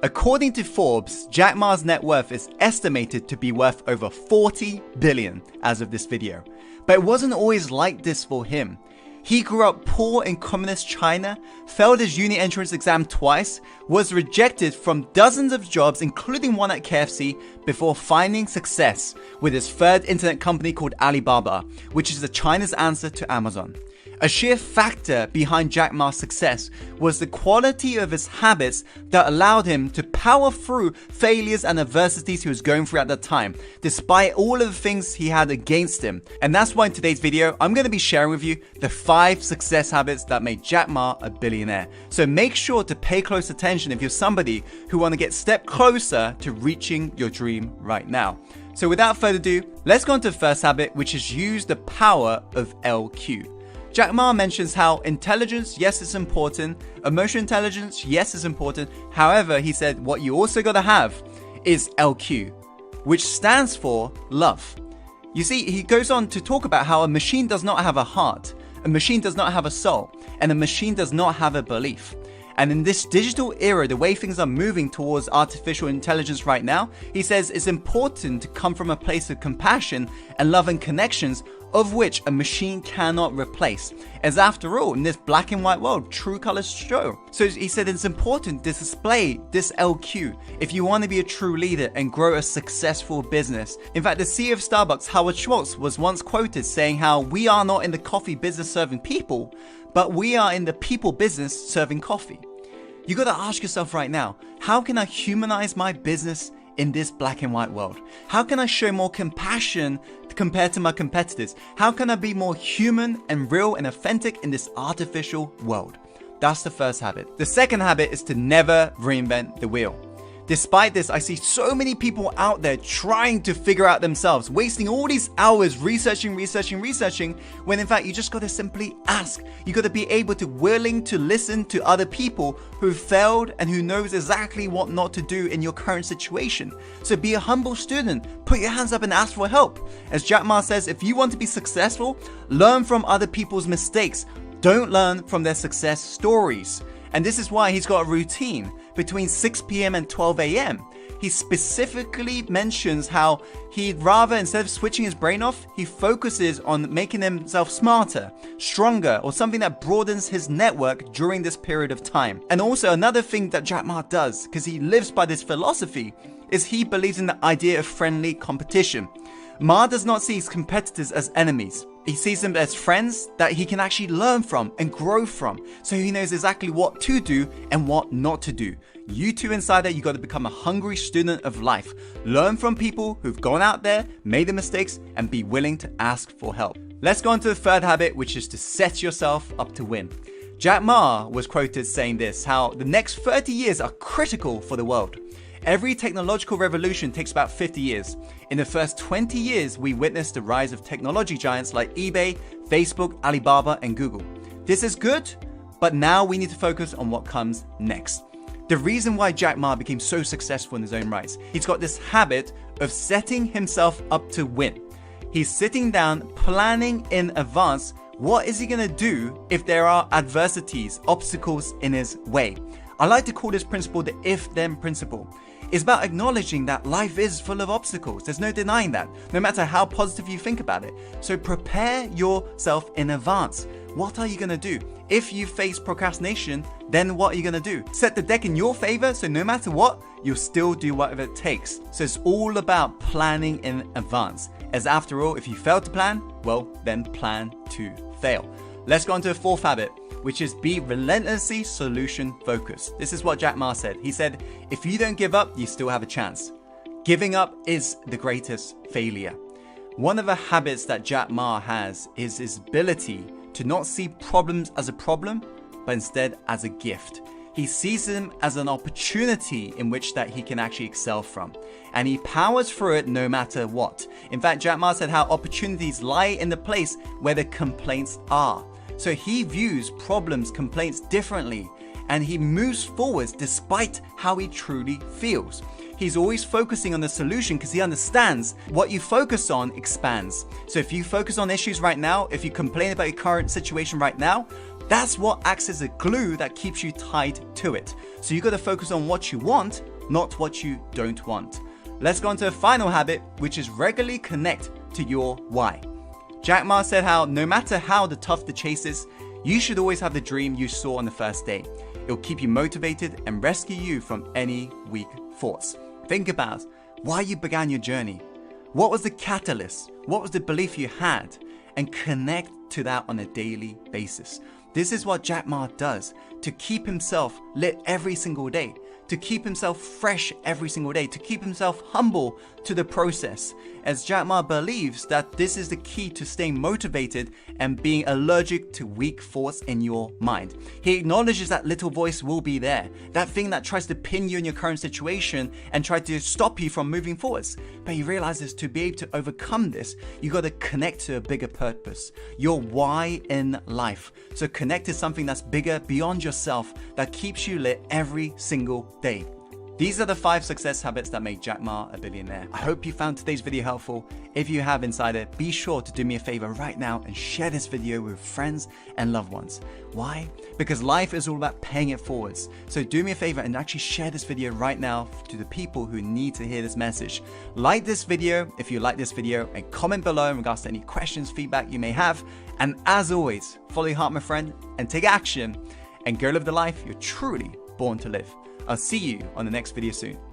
According to Forbes, Jack Ma's net worth is estimated to be worth over 40 billion as of this video. But it wasn't always like this for him. He grew up poor in communist China, failed his uni entrance exam twice, was rejected from dozens of jobs including one at KFC before finding success with his third internet company called Alibaba, which is China's answer to Amazon. A sheer factor behind Jack Ma's success was the quality of his habits that allowed him to power through failures and adversities he was going through at the time, despite all of the things he had against him. And that's why in today's video, I'm going to be sharing with you the 5 success habits that made Jack Ma a billionaire. So make sure to pay close attention if you're somebody who want to get a step closer to reaching your dream right now. So without further ado, let's go on to the first habit, which is use the power of LQ. Jack Ma mentions how intelligence, yes, it's important. Emotional intelligence, yes, it's important. However, he said what you also got to have is LQ, which stands for love. You see, he goes on to talk about how a machine does not have a heart, a machine does not have a soul, and a machine does not have a belief. And in this digital era, the way things are moving towards artificial intelligence right now, he says it's important to come from a place of compassion and love and connections, of which a machine cannot replace. As after all, in this black and white world, true colors show. So he said it's important to display this LQ if you want to be a true leader and grow a successful business. In fact, the CEO of Starbucks, Howard Schultz, was once quoted saying how we are not in the coffee business serving people, but we are in the people business serving coffee. You got to ask yourself right now, how can I humanize my business in this black and white world? How can I show more compassion compared to my competitors? How can I be more human and real and authentic in this artificial world? That's the first habit. The second habit is to never reinvent the wheel. Despite this, I see so many people out there trying to figure out themselves, wasting all these hours researching, when in fact you just got to simply ask. You got to be able to willing to listen to other people who failed and who knows exactly what not to do in your current situation. So be a humble student, put your hands up and ask for help. As Jack Ma says, if you want to be successful, learn from other people's mistakes. Don't learn from their success stories. And this is why he's got a routine between 6 p.m. and 12 a.m. He specifically mentions how he'd rather, instead of switching his brain off, he focuses on making himself smarter, stronger, or something that broadens his network during this period of time. And also another thing that Jack Ma does, because he lives by this philosophy, is he believes in the idea of friendly competition. Ma does not see his competitors as enemies. He sees them as friends that he can actually learn from and grow from, so he knows exactly what to do and what not to do. You too, insider, you got to become a hungry student of life. Learn from people who've gone out there, made the mistakes, and be willing to ask for help. Let's go on to the third habit, which is to set yourself up to win. Jack Ma was quoted saying this, how the next 30 years are critical for the world. Every technological revolution takes about 50 years. In the first 20 years, we witnessed the rise of technology giants like eBay, Facebook, Alibaba, and Google. This is good, but now we need to focus on what comes next. The reason why Jack Ma became so successful in his own rights, he's got this habit of setting himself up to win. He's sitting down, planning in advance, what is he going to do if there are adversities, obstacles in his way. I like to call this principle the if-then principle. It's about acknowledging that life is full of obstacles. There's no denying that, no matter how positive you think about it. So prepare yourself in advance. What are you going to do? If you face procrastination, then what are you going to do? Set the deck in your favor, so no matter what, you'll still do whatever it takes. So it's all about planning in advance. As after all, if you fail to plan, well, then plan to fail. Let's go on to the fourth habit, which is be relentlessly solution focused. This is what Jack Ma said. He said, if you don't give up, you still have a chance. Giving up is the greatest failure. One of the habits that Jack Ma has is his ability to not see problems as a problem, but instead as a gift. He sees them as an opportunity in which that he can actually excel from. And he powers through it no matter what. In fact, Jack Ma said how opportunities lie in the place where the complaints are. So he views problems, complaints differently, and he moves forwards despite how he truly feels. He's always focusing on the solution because he understands what you focus on expands. So if you focus on issues right now, if you complain about your current situation right now, that's what acts as a glue that keeps you tied to it. So you got to focus on what you want not what you don't want. Let's go on to a final habit, which is regularly connect to your why. Jack Ma said how no matter how tough the chase is, you should always have the dream you saw on the first day. It'll keep you motivated and rescue you from any weak thoughts. Think about why you began your journey. What was the catalyst? What was the belief you had? And connect to that on a daily basis. This is what Jack Ma does to keep himself lit every single day, to keep himself fresh every single day, to keep himself humble to the process, as Jack Ma believes that this is the key to staying motivated and being allergic to weak thoughts in your mind. He acknowledges that little voice will be there, that thing that tries to pin you in your current situation and try to stop you from moving forwards. But he realizes to be able to overcome this, you got to connect to a bigger purpose, your why in life. So connect to something that's bigger beyond yourself, that keeps you lit every single day. These are the 5 success habits that make Jack Ma a billionaire. I hope you found today's video helpful. If you have, Insider, be sure to do me a favor right now and share this video with friends and loved ones. Why? Because life is all about paying it forwards. So do me a favor and actually share this video right now to the people who need to hear this message. Like this video if you like this video, and comment below in regards to any questions, feedback you may have. And as always, follow your heart, my friend, and take action and go live the life you're truly born to live. I'll see you on the next video soon.